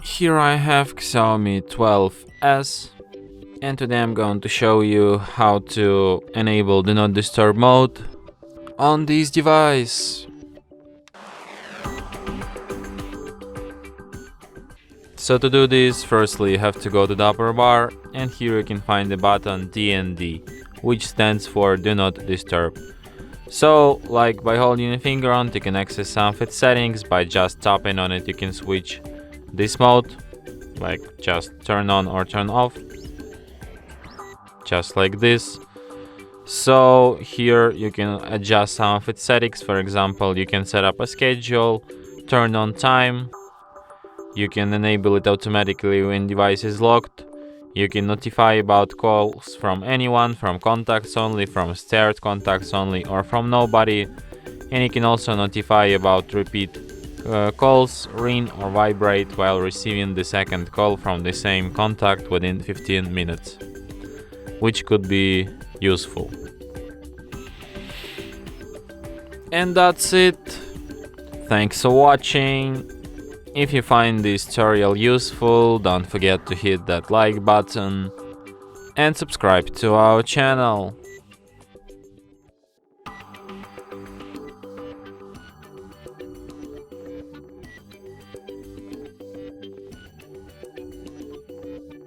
Here I have XIAOMI 12S, and today I'm going to show you how to enable Do Not Disturb mode on this device. So to do this, firstly you have to go to the upper bar, and here you can find the button DND, which stands for Do Not Disturb. So, like by holding your finger on it, you can access some of its settings. By just tapping on it, you can switch this mode, like just turn on or turn off, just like this. So here you can adjust some of its settings. For example, you can set up a schedule, turn on time, you can enable it automatically when device is locked, you can notify about calls from anyone, from contacts only, from shared contacts only, or from nobody, and you can also notify about repeat calls, ring or vibrate while receiving the second call from the same contact within 15 minutes, which could be useful. And that's it. Thanks for watching. If you find this tutorial useful, don't forget to hit that like button and subscribe to our channel.